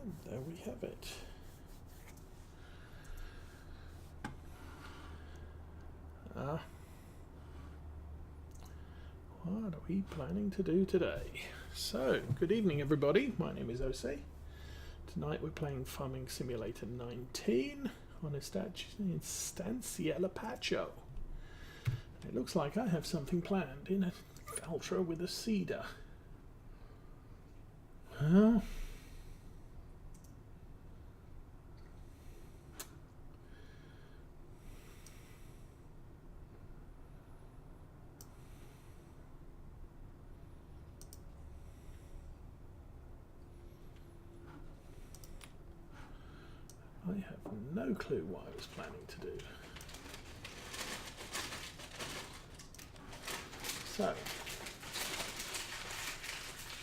And there we have it. What are we planning to do today? So, good evening everybody, my name is Ose. Tonight we're playing Farming Simulator 19 on Estancia, Lapacho. It looks like I have something planned in a Valtra with a cedar. Huh? I have no clue what I was planning to do. So,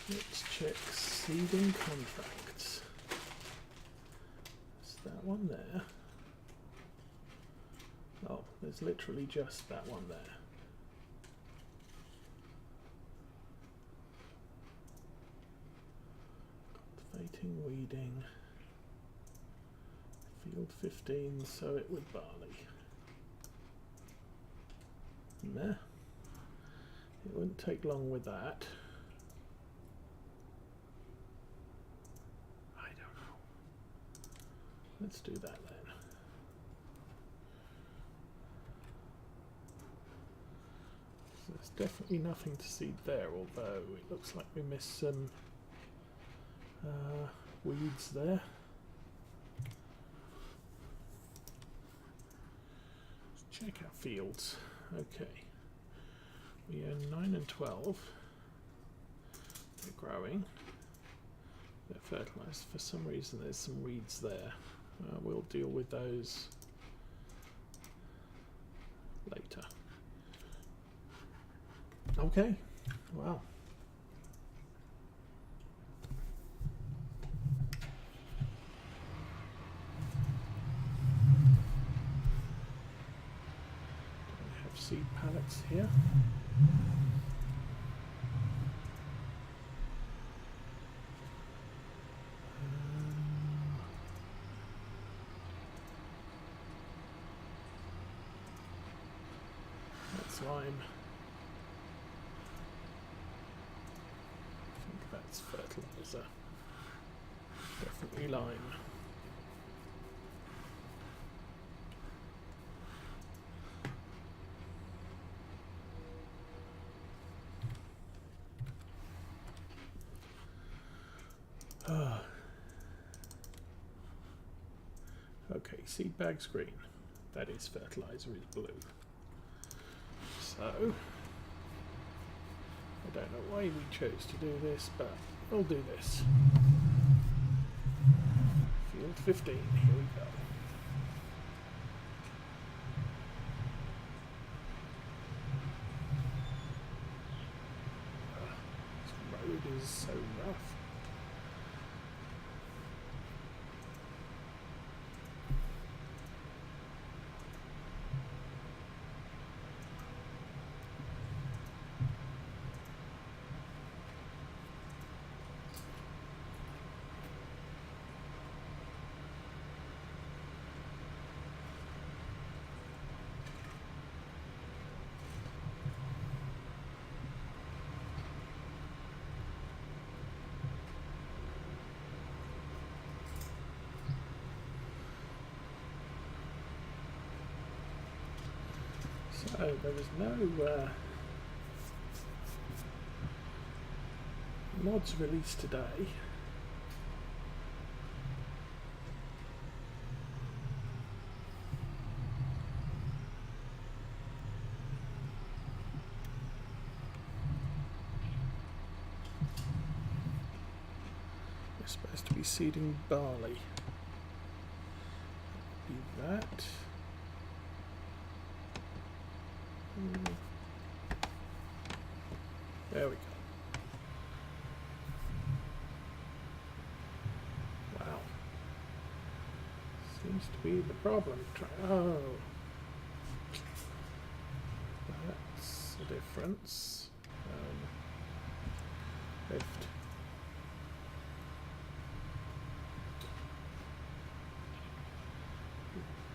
let's check seeding contracts. Is that one there? Oh, there's literally just that one there. Cultivating, weeding. Field 15, sow it with barley. Nah. It wouldn't take long with that. I don't know. Let's do that then. So there's definitely nothing to seed there, although it looks like we missed some weeds there. Let's check our fields. Okay. We own 9 and 12. They're growing. They're fertilised. For some reason there's some weeds there. We'll deal with those later. Okay. Wow. Do I have seed pallets here? That's lime. I think that's fertilizer. Definitely lime. Okay, seed bag's green. That is fertilizer is blue. So, I don't know why we chose to do this, but we'll do this. Field 15, here we go. This road is so rough. So there was no mods released today. We're supposed to be seeding barley. Be that. There we go. Wow. Seems to be the problem. Oh. That's the difference. Lift.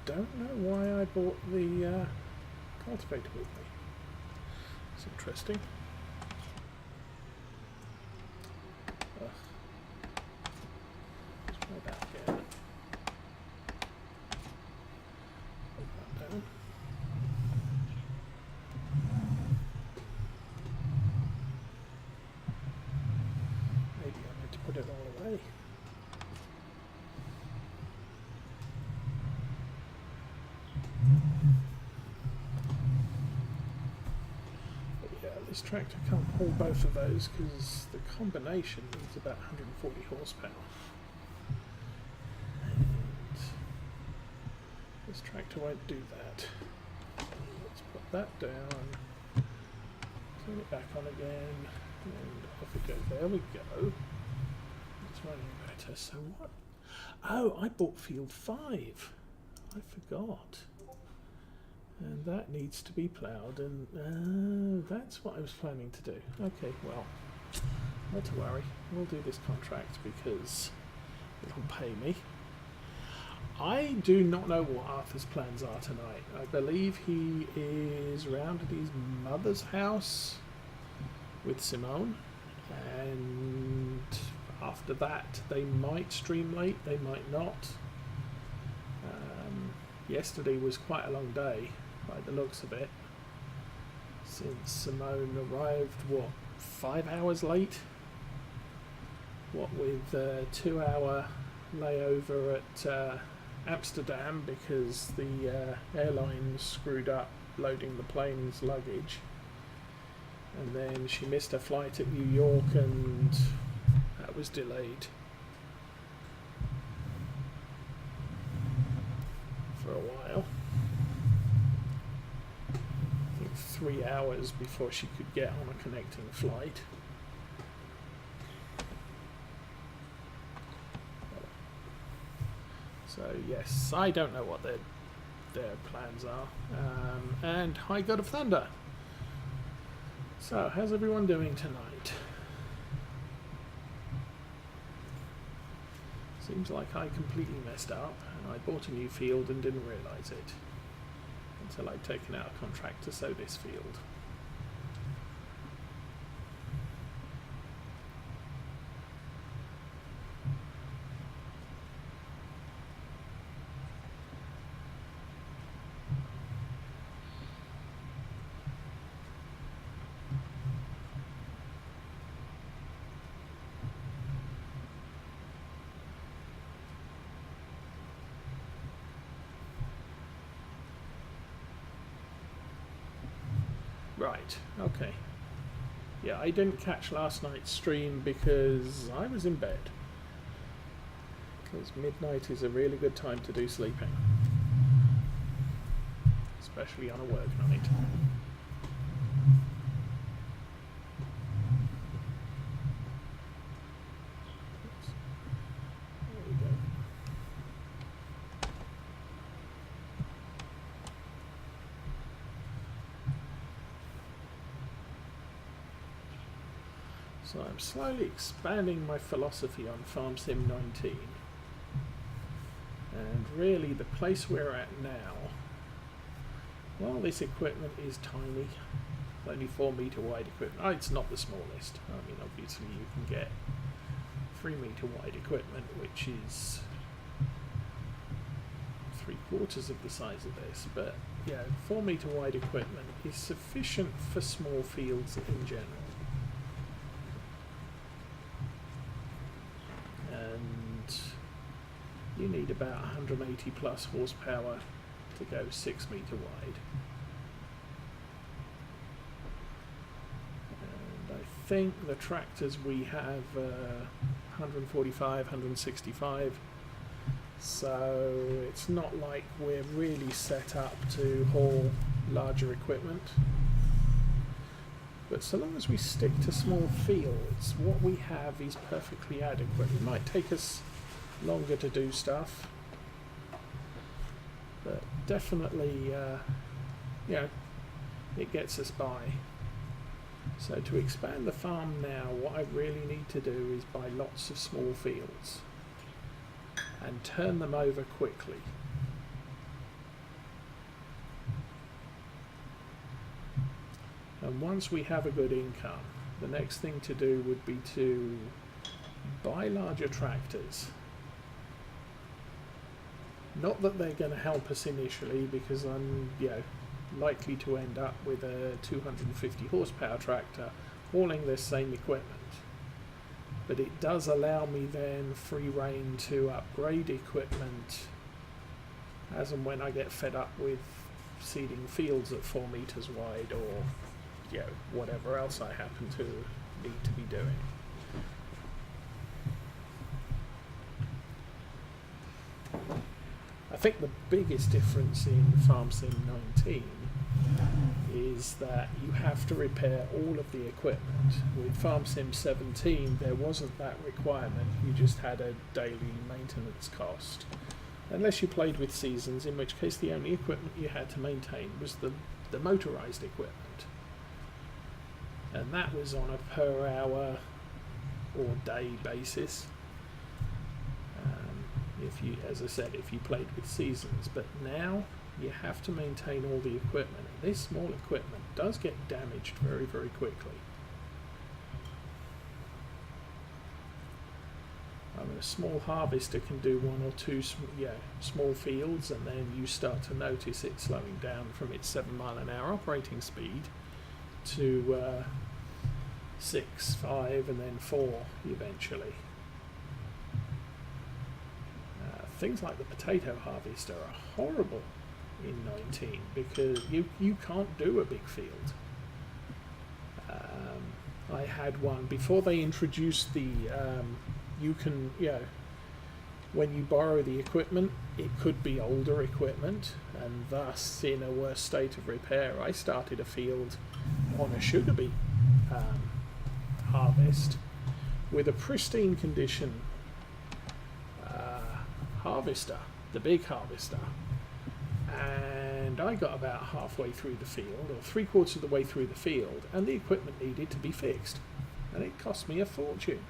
don't know why I bought the cultivator with me. It's interesting. Ugh. Let's try that again. Put that down. Maybe I need to put it all away. This tractor can't haul both of those because the combination needs about 140 horsepower. And this tractor won't do that. Let's put that down, turn it back on again, and off it goes. There we go. It's running better. So what? Oh, I bought field 5. I forgot. And that needs to be ploughed, and that's what I was planning to do. Okay, well, not to worry. We'll do this contract because it'll pay me. I do not know what Arthur's plans are tonight. I believe he is round at his mother's house with Simone, and after that they might stream late, they might not. Yesterday was quite a long day by the looks of it, since Simone arrived, what, 5 hours late? What with a 2-hour layover at Amsterdam because the airline screwed up loading the plane's luggage, and then she missed her flight at New York and that was delayed for a while. I think 3 hours before she could get on a connecting flight. So yes, I don't know what their plans are. And hi, God of Thunder. So how's everyone doing tonight? Seems like I completely messed up and I bought a new field and didn't realise it until I'd taken out a contract to sow this field. Right, okay. Yeah, I didn't catch last night's stream because I was in bed. Because midnight is a really good time to do sleeping. Especially on a work night. There we go. So I'm slowly expanding my philosophy on Farm Sim 19. And really the place we're at now, while this equipment is tiny, only 4 metre wide equipment, it's not the smallest. I mean, obviously you can get 3 metre wide equipment, which is 3/4 of the size of this, but yeah, 4 metre wide equipment is sufficient for small fields in general. You need about 180 plus horsepower to go 6 metre wide. And I think the tractors we have 145, 165, so it's not like we're really set up to haul larger equipment. But so long as we stick to small fields, what we have is perfectly adequate. It might take us longer to do stuff, but definitely it gets us by. So to expand the farm now, what I really need to do is buy lots of small fields and turn them over quickly. And once we have a good income, the next thing to do would be to buy larger tractors. Not that they're going to help us initially, because I'm likely to end up with a 250 horsepower tractor hauling this same equipment. But it does allow me then free rein to upgrade equipment as and when I get fed up with seeding fields at 4 meters wide, or whatever else I happen to need to be doing. I think the biggest difference in Farm Sim 19 is that you have to repair all of the equipment. With Farm Sim 17 there wasn't that requirement, you just had a daily maintenance cost. Unless you played with seasons, in which case the only equipment you had to maintain was the motorised equipment. And that was on a per hour or day basis. If you, as I said, if you played with seasons. But now you have to maintain all the equipment. And this small equipment does get damaged very, very quickly. I mean, a small harvester can do 1 or 2 small fields, and then you start to notice it slowing down from its 7 mile an hour operating speed to 6, 5, and then 4 eventually. Things like the potato harvester are horrible in 19 because you can't do a big field. I had one before they introduced the you can when you borrow the equipment, it could be older equipment and thus in a worse state of repair. I started a field on a sugar beet harvest with a pristine condition harvester, the big harvester, and I got about halfway through the field, or 3/4 of the way through the field, and the equipment needed to be fixed, and it cost me a fortune.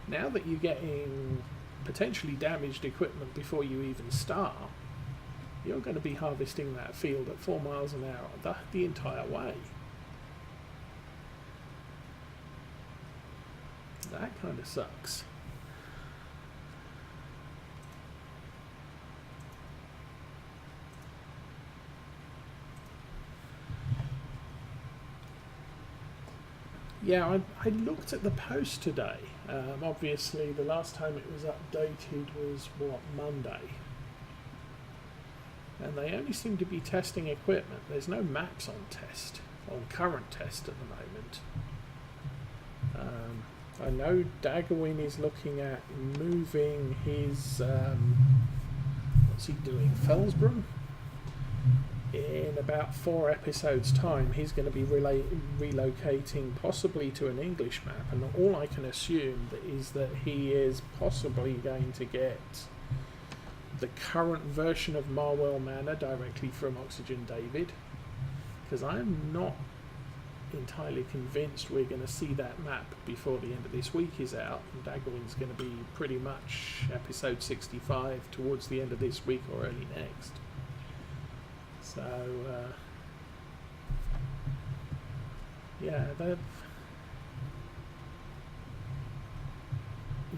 Now that you're getting potentially damaged equipment before you even start, you're going to be harvesting that field at 4 miles an hour the entire way. That kind of sucks. Yeah, I looked at the post today. Obviously, the last time it was updated was, Monday? And they only seem to be testing equipment. There's no maps on current test at the moment. I know Daggerwin is looking at moving his, what's he doing, Fellsborough? In about 4 episodes time he's going to be relocating possibly to an English map, and all I can assume is that he is possibly going to get the current version of Marwell Manor directly from Oxygen David, because I'm not entirely convinced we're going to see that map before the end of this week is out, and Daggerwin's going to be pretty much episode 65 towards the end of this week or early next. So,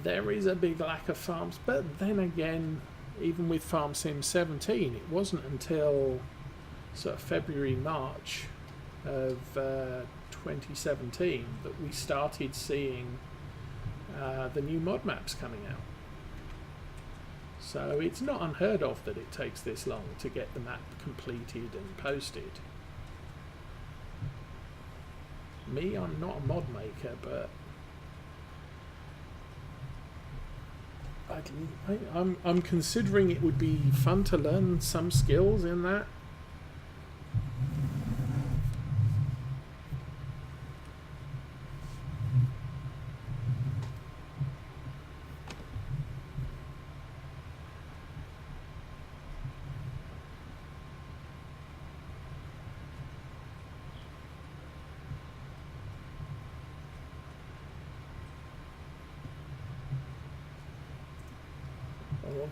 there is a big lack of farms, but then again, even with Farm Sim 17, it wasn't until sort of February, March of 2017 that we started seeing the new mod maps coming out. So it's not unheard of that it takes this long to get the map completed and posted. Me, I'm not a mod maker, but I'm considering it would be fun to learn some skills in that.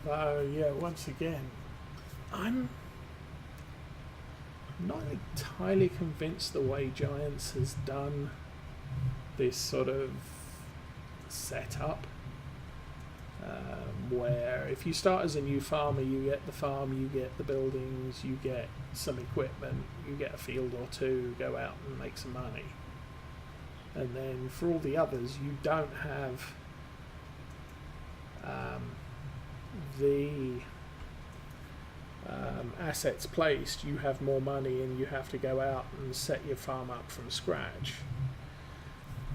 Although, once again, not entirely convinced the way Giants has done this sort of setup, where if you start as a new farmer, you get the farm, you get the buildings, you get some equipment, you get a field or two, go out and make some money. And then for all the others, you don't have the assets placed. You have more money and you have to go out and set your farm up from scratch.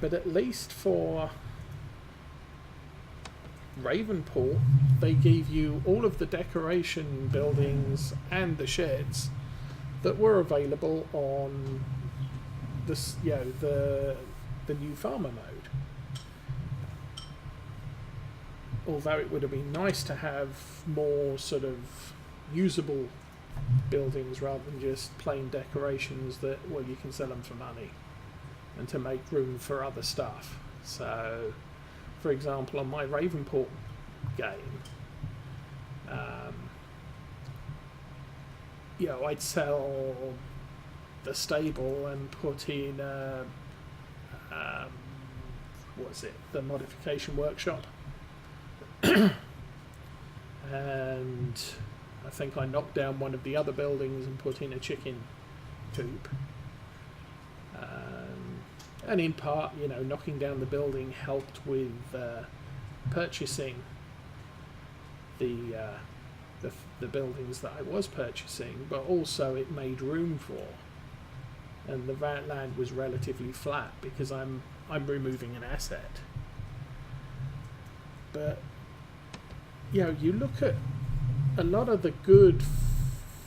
But at least for Ravenport, they gave you all of the decoration buildings and the sheds that were available on this, the new farmer mode. Although it would have been nice to have more sort of usable buildings rather than just plain decorations that, well, you can sell them for money and to make room for other stuff. So, for example, on my Ravenport game, I'd sell the stable and put in the modification workshop. And I think I knocked down one of the other buildings and put in a chicken coop. And in part, knocking down the building helped with purchasing the buildings that I was purchasing, but also it made room for. And the land was relatively flat because I'm removing an asset. But you look at a lot of the good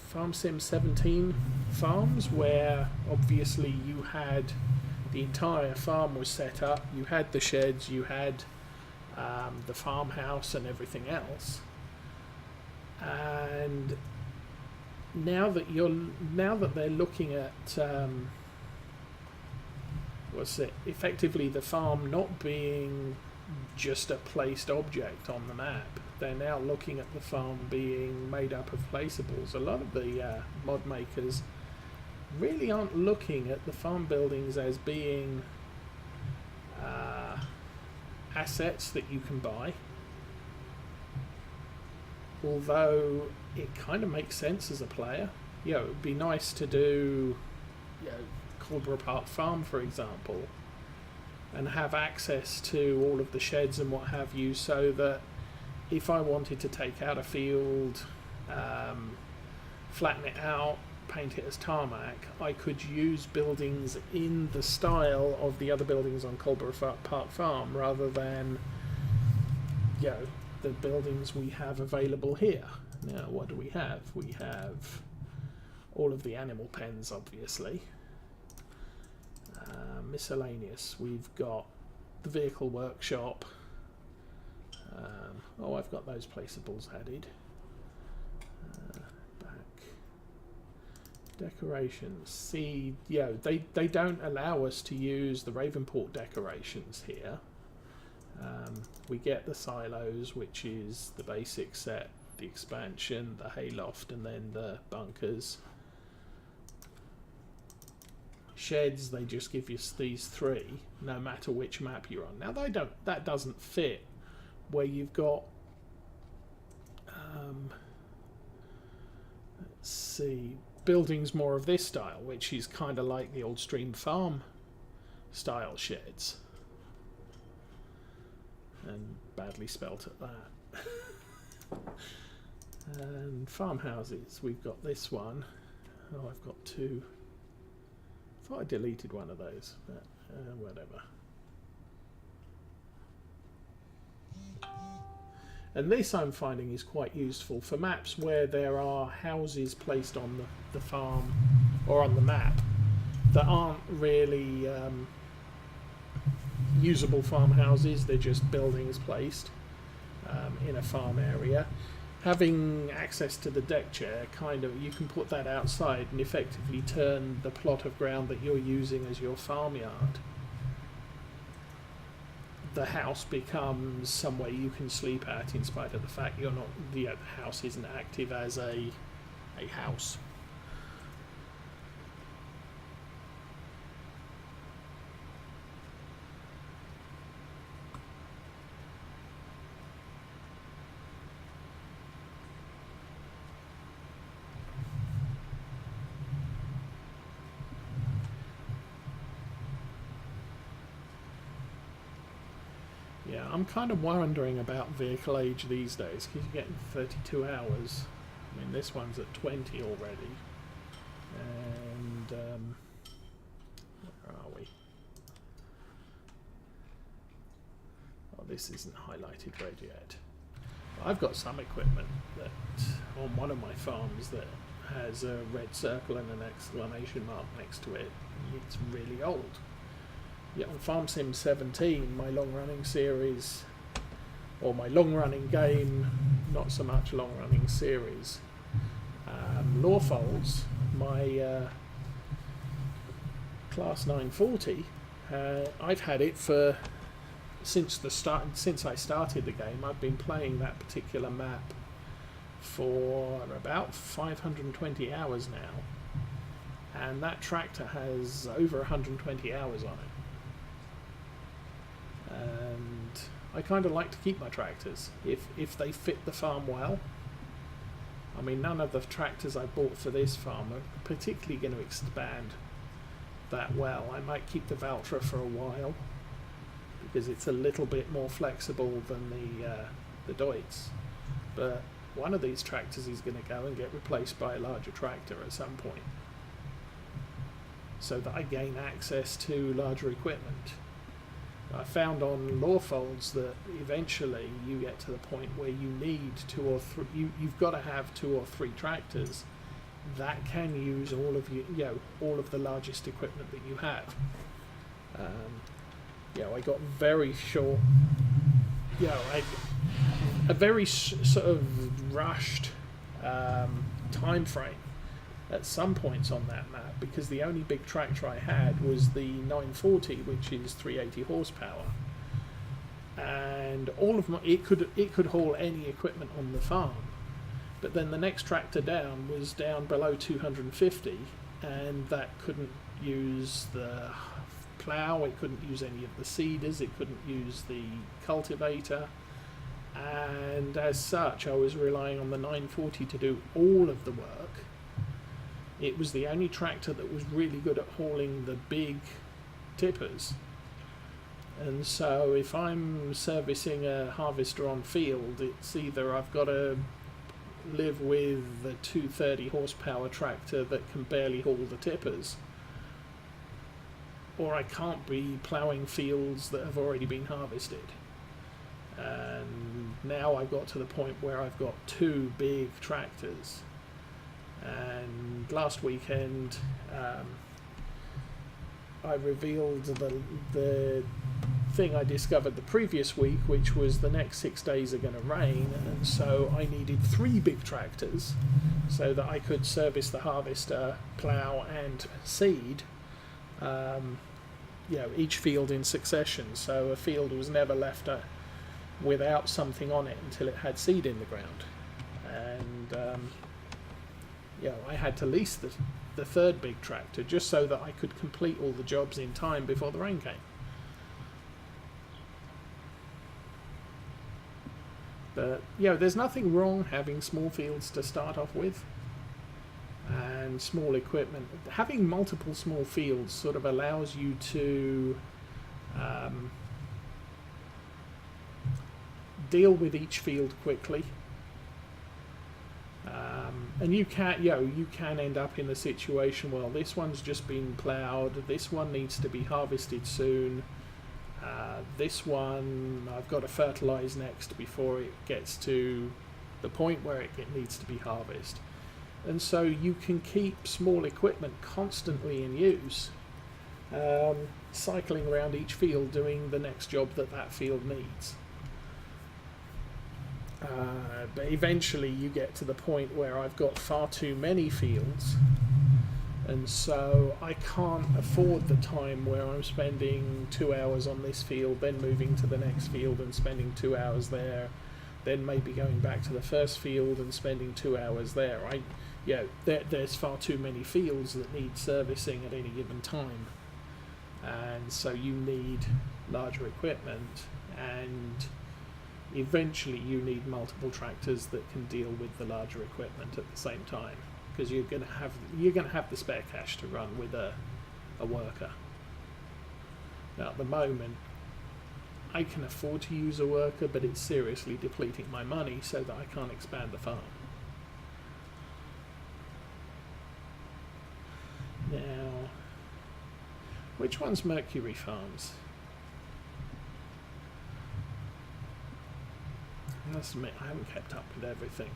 Farm Sim 17 farms where obviously you had the entire farm was set up, you had the sheds, you had the farmhouse and everything else. And now that they're looking at effectively the farm not being just a placed object on the map, they're now looking at the farm being made up of placeables. A lot of the mod makers really aren't looking at the farm buildings as being assets that you can buy, although it kind of makes sense as a player. It would be nice to do Cobra Park Farm, for example, and have access to all of the sheds and what have you, so that if I wanted to take out a field, flatten it out, paint it as tarmac, I could use buildings in the style of the other buildings on Cobra Park Farm rather than the buildings we have available here. Now, what do we have? We have all of the animal pens, obviously. Miscellaneous. We've got the vehicle workshop. I've got those placeables added. Back. Decorations. See, they don't allow us to use the Ravenport decorations here. We get the silos, which is the basic set, the expansion, the hayloft, and then the bunkers. Sheds, they just give you these three, no matter which map you're on. Now that doesn't fit where you've got let's see, buildings more of this style, which is kind of like the old Stream Farm style sheds. And badly spelt at that. And farmhouses, we've got this one. I've got two. I thought I deleted one of those, but whatever. And this I'm finding is quite useful for maps where there are houses placed on the farm or on the map that aren't really usable farmhouses. They're just buildings placed in a farm area. Having access to the deck chair, you can put that outside and effectively turn the plot of ground that you're using as your farmyard. The house becomes somewhere you can sleep at, in spite of the fact the house isn't active as a house. Yeah, I'm kind of wondering about vehicle age these days, because you're getting 32 hours. I mean, this one's at 20 already. And, where are we? Oh, this isn't highlighted red yet. I've got some equipment that on one of my farms that has a red circle and an exclamation mark next to it. It's really old. Yeah, on Farm Sim 17, my long-running series, or my long-running game, not so much long-running series, Lawfolds, my Class 940, I've had it for since I started the game. I've been playing that particular map for about 520 hours now, and that tractor has over 120 hours on it. And I kind of like to keep my tractors if they fit the farm well. I mean, none of the tractors I bought for this farm are particularly going to expand that well. I might keep the Valtra for a while because it's a little bit more flexible than the Deutz, but one of these tractors is going to go and get replaced by a larger tractor at some point, so that I gain access to larger equipment. I found on Lawfolds that eventually you get to the point where you need two or three. You've got to have 2 or 3 tractors that can use all of all of the largest equipment that you have. I got very short. A very sort of rushed time frame at some points on that map, because the only big tractor I had was the 940, which is 380 horsepower, and all of it could haul any equipment on the farm. But then the next tractor down was down below 250, and that couldn't use the plough, it couldn't use any of the seeders, it couldn't use the cultivator, and as such I was relying on the 940 to do all of the work. It was the only tractor that was really good at hauling the big tippers. And so if I'm servicing a harvester on field, it's either I've got to live with a 230 horsepower tractor that can barely haul the tippers, or I can't be ploughing fields that have already been harvested. And now I've got to the point where I've got 2 big tractors. And last weekend I revealed the thing I discovered the previous week, which was the next 6 days are going to rain, and so I needed 3 big tractors so that I could service the harvester, plough and seed each field in succession, so a field was never left without something on it until it had seed in the ground. And I had to lease the 3rd big tractor just so that I could complete all the jobs in time before the rain came. But there's nothing wrong having small fields to start off with and small equipment. Having multiple small fields sort of allows you to deal with each field quickly. And you can end up in a situation, well, this one's just been ploughed, this one needs to be harvested soon, this one I've got to fertilise next before it gets to the point where it needs to be harvested. And so you can keep small equipment constantly in use, cycling around each field doing the next job that field needs. But eventually you get to the point where I've got far too many fields, and so I can't afford the time where I'm spending 2 hours on this field, then moving to the next field and spending 2 hours there, then maybe going back to the first field and spending 2 hours there. There's far too many fields that need servicing at any given time, and so you need larger equipment, and eventually you need multiple tractors that can deal with the larger equipment at the same time, because you're going to have the spare cash to run with a worker. Now at the moment I can afford to use a worker, but it's seriously depleting my money so that I can't expand the farm. Now, which one's Mercury Farms? I must admit, I haven't kept up with everything.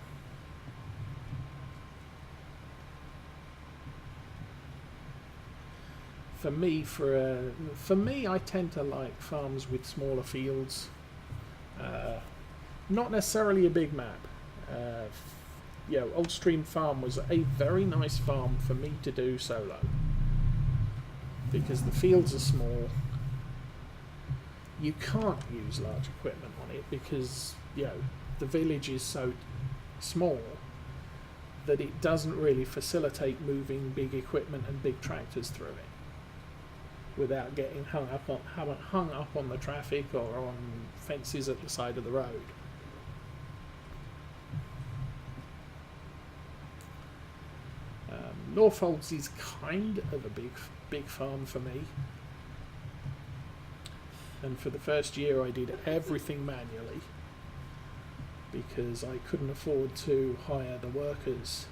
For me, I tend to like farms with smaller fields. Not necessarily a big map. Old Stream Farm was a very nice farm for me to do solo, because the fields are small. You can't use large equipment on it because the village is so small that it doesn't really facilitate moving big equipment and big tractors through it without getting hung up on the traffic or on fences at the side of the road. Norfolds is kind of a big farm for me, and for the first year I did everything manually because I couldn't afford to hire the workers.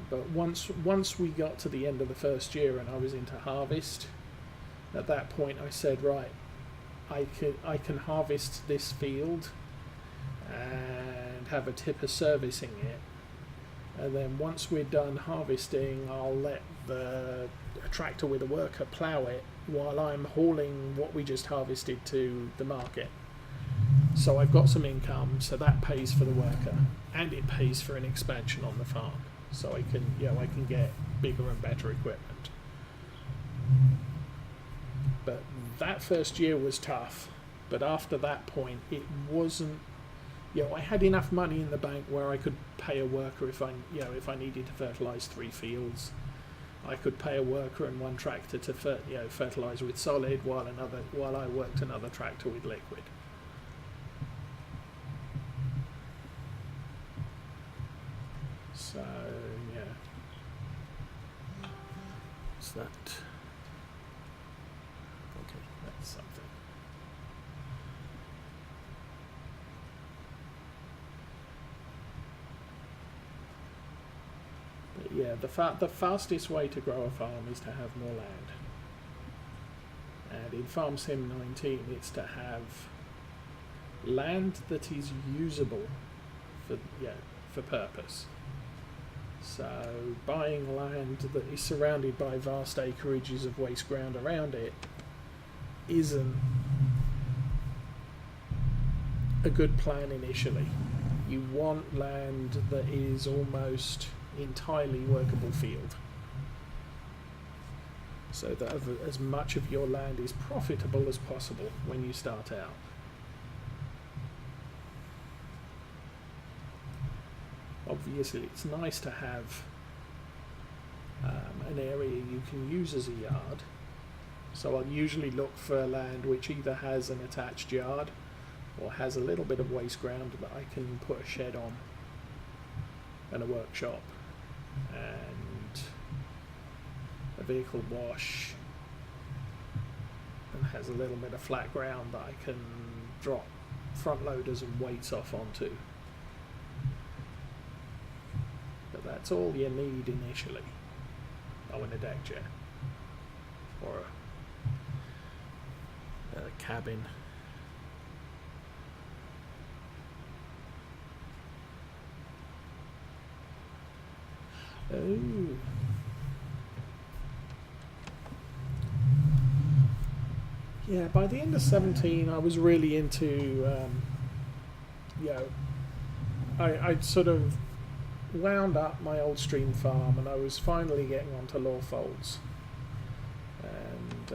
But once we got to the end of the first year and I was into harvest, at that point I said, right, I can harvest this field and have a tipper servicing it, and then once we're done harvesting, I'll let a tractor with a worker plough it while I'm hauling what we just harvested to the market. So I've got some income, so that pays for the worker and it pays for an expansion on the farm. So I can get bigger and better equipment. But that first year was tough. But after that point, it wasn't. I had enough money in the bank where I could pay a worker if I needed to fertilize 3 fields. I could pay a worker and 1 tractor to fertilize with solid while I worked another tractor with liquid. So what's that? Okay, that's something. But yeah, the fastest way to grow a farm is to have more land. And in Farm Sim 19, it's to have land that is usable for purpose. So buying land that is surrounded by vast acreages of waste ground around it isn't a good plan initially. You want land that is almost entirely workable field, so that as much of your land is profitable as possible when you start out. Obviously, it's nice to have an area you can use as a yard. So I'll usually look for land which either has an attached yard or has a little bit of waste ground that I can put a shed on and a workshop and a vehicle wash, and has a little bit of flat ground that I can drop front loaders and weights off onto. But that's all you need initially. Oh, and a deck chair or a cabin. Oh. Yeah, by the end of 17 I was really into I'd sort of wound up my old stream farm and I was finally getting onto Lawfolds, and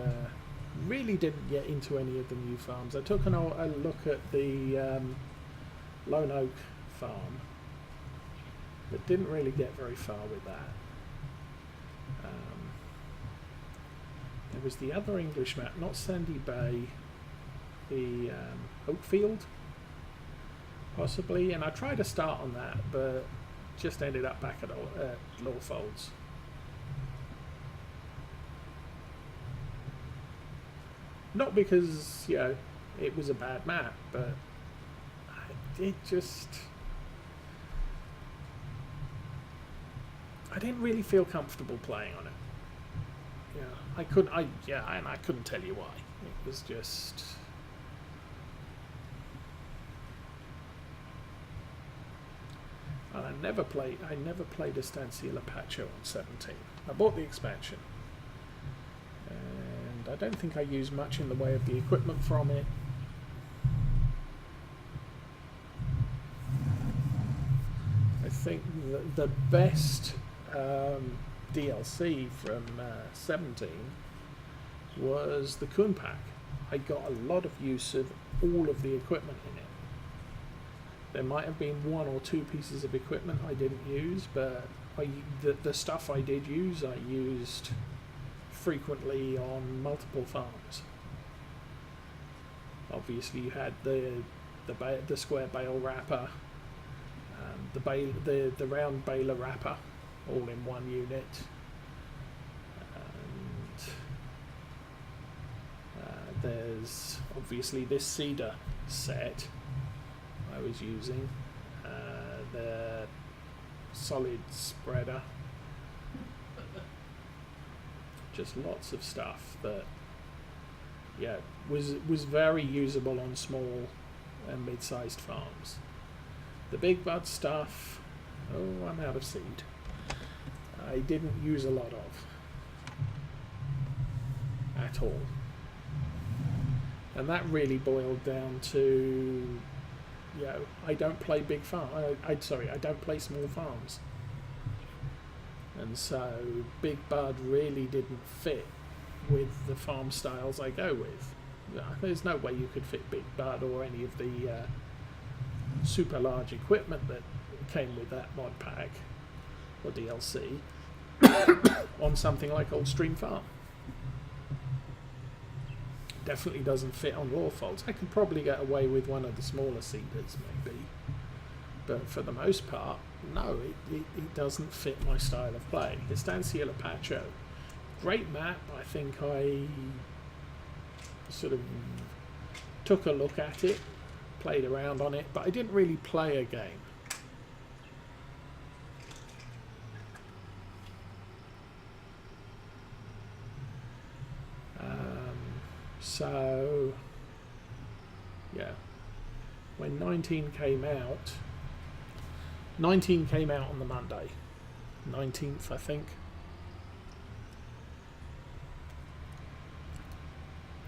really didn't get into any of the new farms. I took a look at the Lone Oak farm, but didn't really get very far with that. There was the other English map, not Sandy Bay, the Oakfield, possibly, and I tried to start on that, but just ended up back at Lawfolds. Not because, you know, it was a bad map, but it just... I didn't really feel comfortable playing on it. Yeah, and I couldn't tell you why. It was just... I never played Estancia Lapacho on 17. I bought the expansion, and I don't think I used much in the way of the equipment from it. I think the best DLC from 17 was the Kun Pack. I got a lot of use of all of the equipment in it. There might have been one or two pieces of equipment I didn't use, but the stuff I did use, I used frequently on multiple farms. Obviously, you had the square bale wrapper, the round baler wrapper, all in one unit, and there's obviously this cedar set I was using, the solid spreader, just lots of stuff that was very usable on small and mid-sized farms. The big bud stuff, oh, I'm out of seed. I didn't use a lot of at all, and that really boiled down to, I don't play big farm. I don't play small farms, and so big bud really didn't fit with the farm styles I go with. There's no way you could fit big bud or any of the super large equipment that came with that mod pack or DLC on something like Old Stream Farm. Definitely doesn't fit on Lawfolds. I could probably get away with one of the smaller cedars maybe, but for the most part, no, it doesn't fit my style of play. Estancia Lapacho, great map. I think I sort of took a look at it, played around on it, but I didn't really play a game. So, when 19 came out on the Monday, 19th, I think.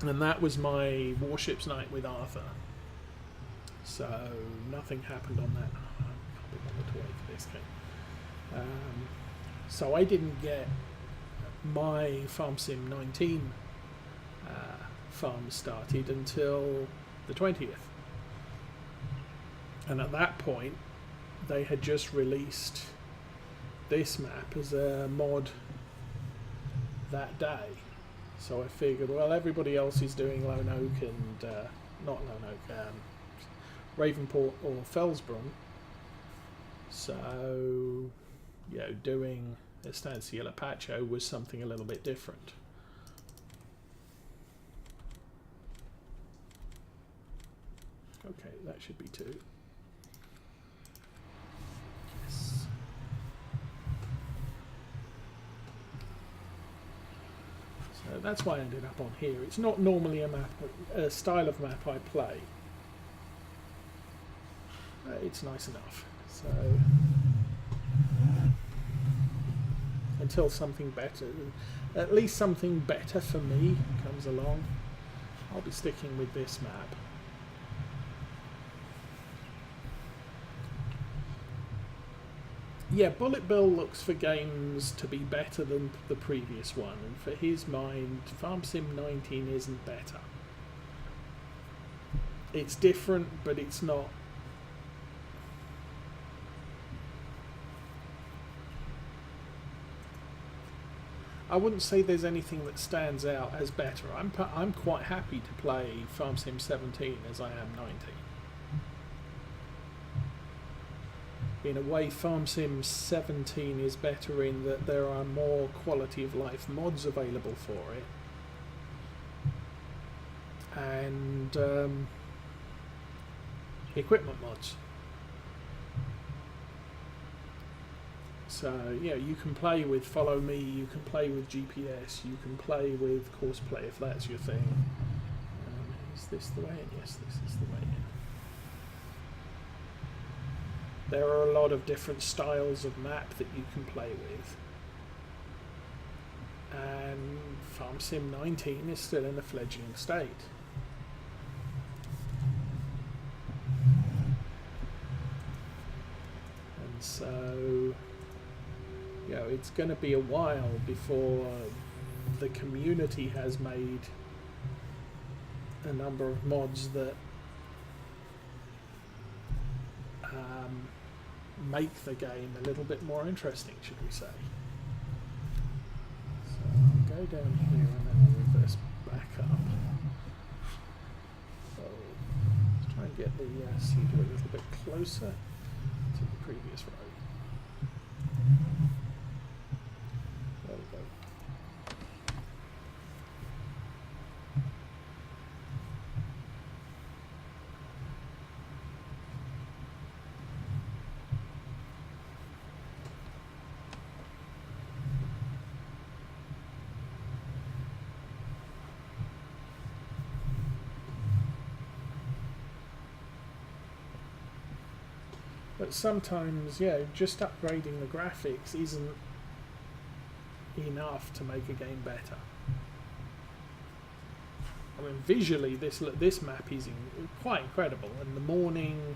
And that was my Warships night with Arthur. So, nothing happened on that. I can't be bothered to wait for this game. So, I didn't get my Farm Sim 19 farm started until the 20th, and at that point they had just released this map as a mod that day, so I figured, well, everybody else is doing Lone Oak and not Lone Oak, Ravenport or Felsborough, so doing Estancia Lapacho was something a little bit different. Okay, that should be 2. Yes. So that's why I ended up on here. It's not normally a style of map I play. It's nice enough. So until something better, at least something better for me, comes along, I'll be sticking with this map. Yeah, Bullet Bill looks for games to be better than the previous one, and for his mind, Farm Sim 19 isn't better. It's different, but it's not. I wouldn't say there's anything that stands out as better. I'm quite happy to play Farm Sim 17 as I am 19. In a way, Farm Sim 17 is better in that there are more quality of life mods available for it. and equipment mods. So yeah, you can play with Follow Me, you can play with GPS, you can play with Courseplay if that's your thing. Is this the way in? Yes, this is the way in. There are a lot of different styles of map that you can play with. And Farm Sim 19 is still in a fledgling state. And so, you know, it's going to be a while before the community has made a number of mods that make the game a little bit more interesting, should we say. So I'll go down here and then I'll reverse back up. So let's try and get the seeder a little bit closer to the previous row. There we go. But sometimes, yeah, just upgrading the graphics isn't enough to make a game better. I mean, visually, this map is quite incredible. In the morning,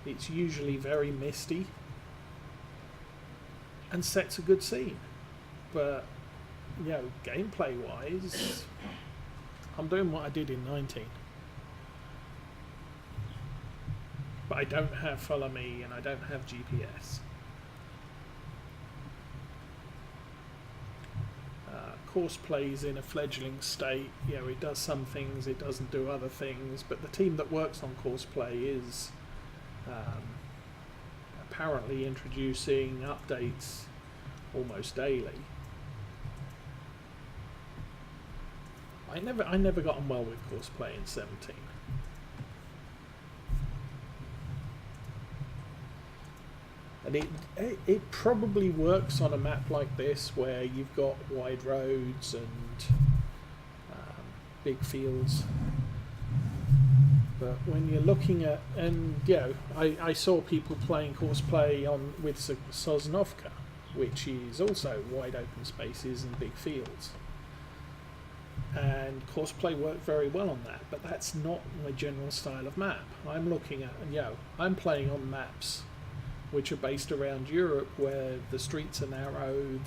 it's usually very misty and sets a good scene. But, you know, gameplay-wise, I'm doing what I did in 19. But I don't have Follow Me and I don't have GPS. Courseplay in a fledgling state. You know, it does some things, it doesn't do other things, but the team that works on Courseplay is apparently introducing updates almost daily. I never got on well with Courseplay in 17. And it probably works on a map like this where you've got wide roads and big fields. But when you're looking at, and you know, I saw people playing Courseplay with Sosnovka, which is also wide open spaces and big fields. And Courseplay worked very well on that, but that's not my general style of map. I'm looking at, you know, I'm playing on maps which are based around Europe, where the streets are narrow,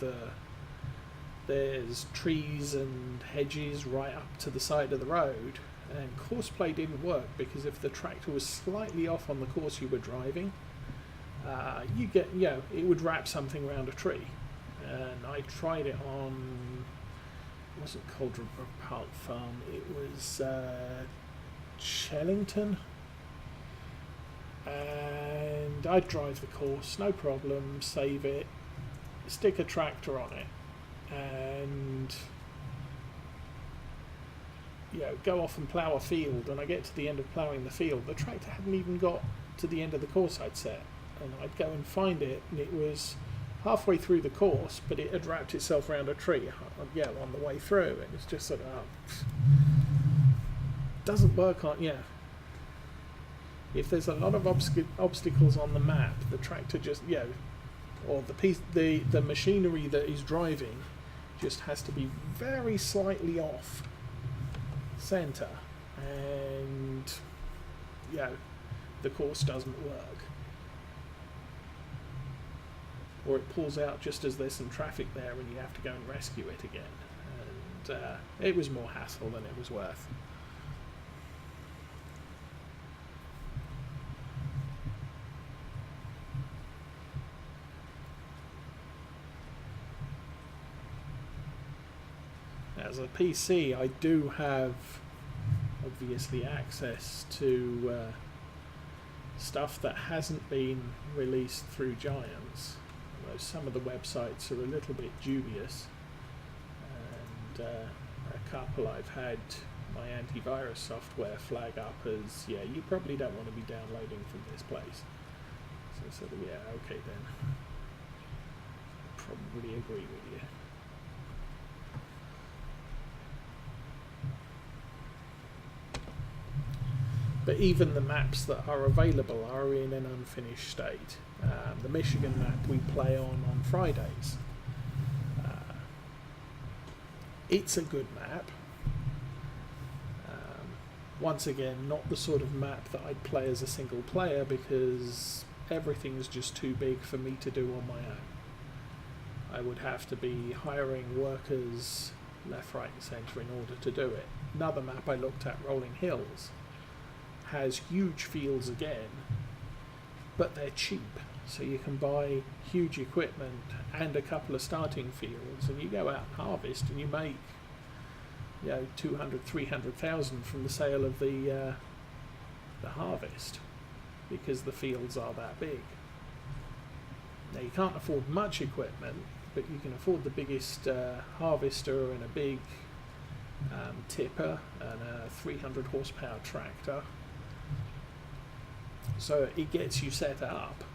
there's trees and hedges right up to the side of the road, and Courseplay didn't work because if the tractor was slightly off on the course you were driving, it would wrap something around a tree. And I tried it on, it wasn't Cauldron Park Farm, it was Shellington. And I'd drive the course, no problem, save it, stick a tractor on it, and go off and plough a field. And I get to the end of ploughing the field, the tractor hadn't even got to the end of the course I'd set, and I'd go and find it, and it was halfway through the course, but it had wrapped itself around a tree, on the way through, and it's just sort of doesn't work on, if there's a lot of obstacles on the map, the tractor just, or the machinery that is driving just has to be very slightly off center, and the course doesn't work, or it pulls out just as there's some traffic there and you have to go and rescue it again, and it was more hassle than it was worth. As a PC, I do have obviously access to stuff that hasn't been released through Giants, although some of the websites are a little bit dubious, and a couple I've had my antivirus software flag up as, yeah, you probably don't want to be downloading from this place. So sort of, yeah, okay then. Probably agree with you. But even the maps that are available are in an unfinished state. The Michigan map we play on Fridays. It's a good map. Once again, not the sort of map that I'd play as a single player because everything's just too big for me to do on my own. I would have to be hiring workers left, right and centre in order to do it. Another map I looked at, Rolling Hills, has huge fields again, but they're cheap. So you can buy huge equipment and a couple of starting fields, and you go out and harvest, and you make, 200, 300,000 from the sale of the harvest, because the fields are that big. Now you can't afford much equipment, but you can afford the biggest harvester and a big tipper and a 300 horsepower tractor. So it gets you set up,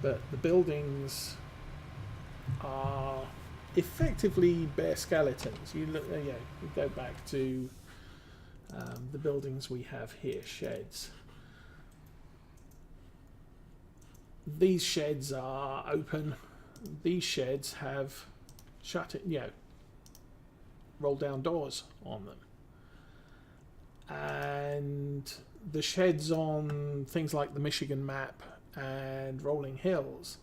but the buildings are effectively bare skeletons. You look, you go back to the buildings we have here, sheds. These sheds are open. These sheds have roll down doors on them. And the sheds on things like the Michigan map and Rolling Hills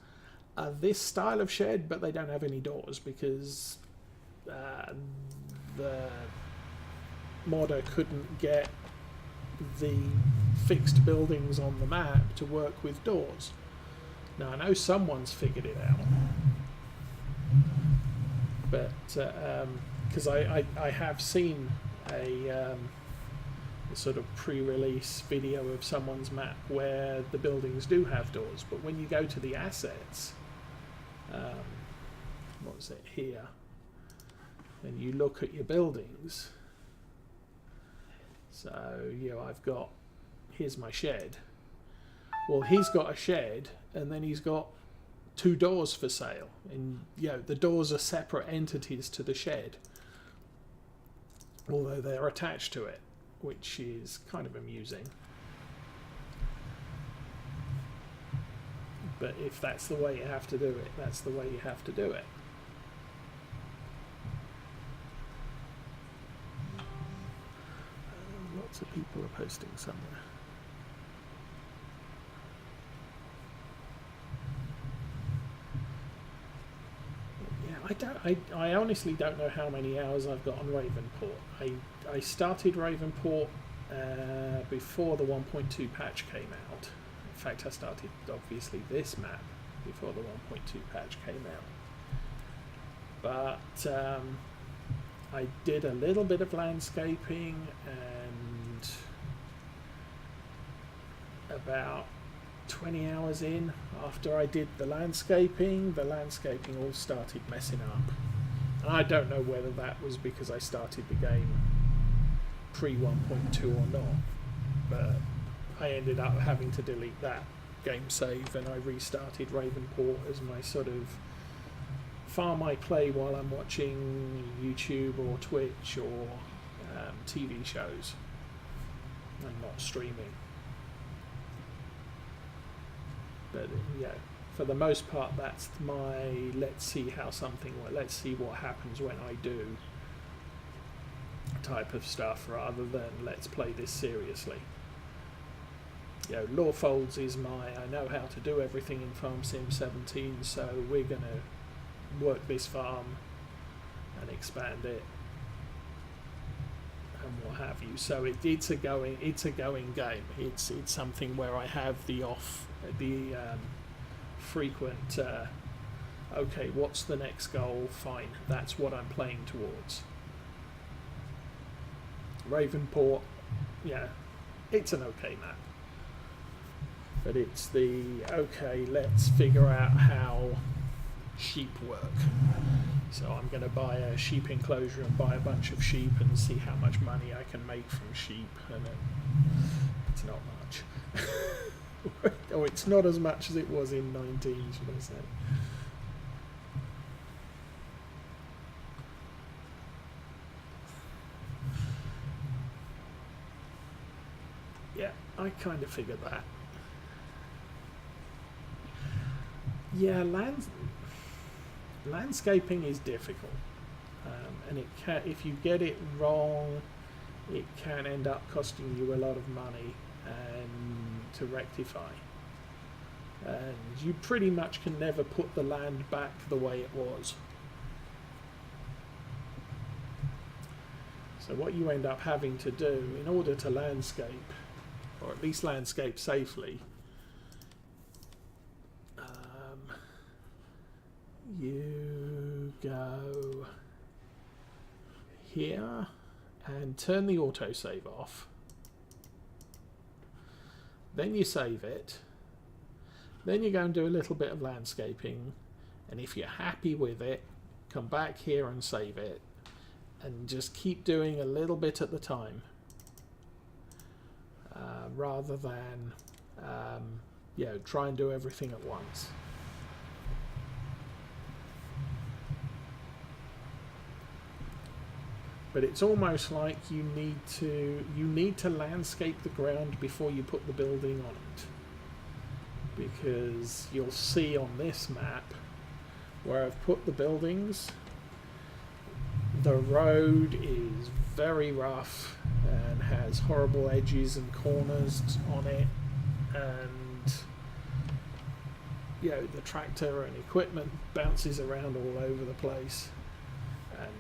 are this style of shed, but they don't have any doors because the modder couldn't get the fixed buildings on the map to work with doors. Now I know someone's figured it out, but because I have seen a sort of pre-release video of someone's map where the buildings do have doors, but when you go to the assets, what was it here, and you look at your buildings, so I've got, here's my shed. Well, he's got a shed and then he's got 2 doors for sale, and the doors are separate entities to the shed, although they're attached to it, which is kind of amusing. But if that's the way you have to do it, that's the way you have to do it. Lots of people are posting somewhere. I honestly don't know how many hours I've got on Ravenport. I started Ravenport before the 1.2 patch came out. In fact, I started obviously this map before the 1.2 patch came out. But I did a little bit of landscaping, and about 20 hours in, after I did the landscaping all started messing up. And I don't know whether that was because I started the game pre 1.2 or not, but I ended up having to delete that game save, and I restarted Ravenport as my sort of farm I play while I'm watching YouTube or Twitch or TV shows and not streaming. But for the most part, that's my let's see what happens when I do type of stuff, rather than let's play this seriously. Lawfolds is I know how to do everything in Farm Sim 17, so we're going to work this farm and expand it and what have you. So it's a going game. It's something where I have the frequent okay, what's the next goal? Fine, that's what I'm playing towards. Ravenport, it's an okay map, but it's the okay, let's figure out how sheep work. So I'm going to buy a sheep enclosure and buy a bunch of sheep and see how much money I can make from sheep, and it's not much. Oh, it's not as much as it was in 19, should I say. Yeah, I kind of figured that. Yeah, landscaping is difficult, and it can, if you get it wrong, it can end up costing you a lot of money and to rectify. And you pretty much can never put the land back the way it was. So what you end up having to do in order to landscape, or at least landscape safely, you go here and turn the autosave off. Then you save it. Then you go and do a little bit of landscaping, and if you're happy with it, come back here and save it, and just keep doing a little bit at the time, rather than try and do everything at once. But it's almost like you need to landscape the ground before you put the building on it, because you'll see on this map where I've put the buildings, the road is very rough and has horrible edges and corners on it, and the tractor and equipment bounces around all over the place, and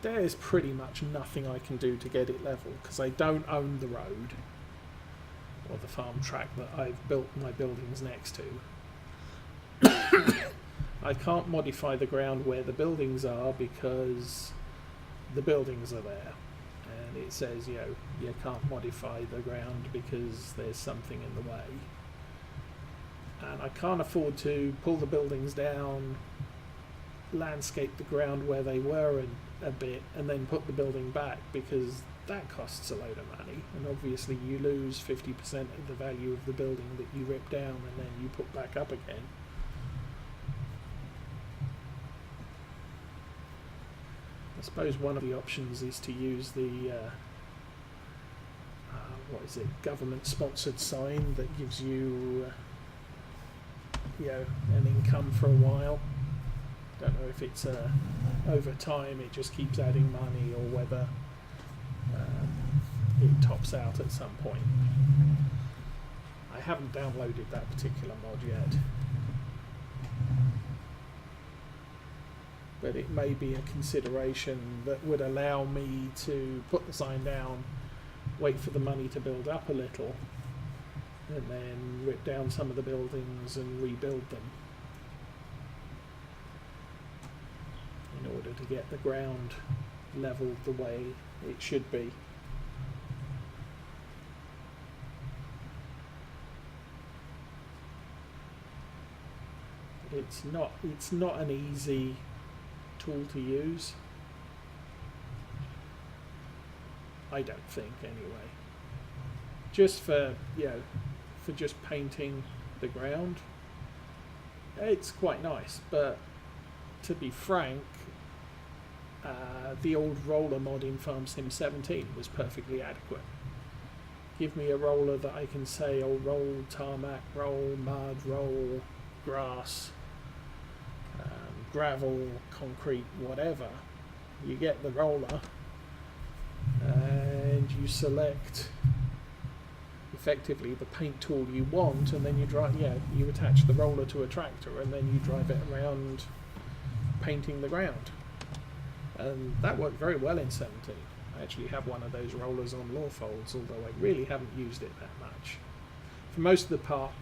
there's pretty much nothing I can do to get it level because I don't own the road or the farm track that I've built my buildings next to. I can't modify the ground where the buildings are because the buildings are there, and it says you can't modify the ground because there's something in the way, and I can't afford to pull the buildings down, landscape the ground where they were a bit, and then put the building back, because that costs a load of money, and obviously you lose 50% of the value of the building that you rip down and then you put back up again. I suppose one of the options is to use the government sponsored sign that gives you an income for a while. Don't know if it's over time it just keeps adding money, or whether it tops out at some point. I haven't downloaded that particular mod yet, but it may be a consideration that would allow me to put the sign down, wait for the money to build up a little, and then rip down some of the buildings and rebuild them, in order to get the ground leveled the way it should be. But it's not an easy tool to use, I don't think, anyway. Just for just painting the ground, it's quite nice, but to be frank, the old roller mod in Farm Sim 17 was perfectly adequate. Give me a roller that I can say, roll tarmac, roll mud, roll grass, gravel, concrete, whatever. You get the roller and you select effectively the paint tool you want, and then you attach the roller to a tractor and then you drive it around painting the ground. And that worked very well in 17. I actually have one of those rollers on Lawfolds, although I really haven't used it that much. For most of the part,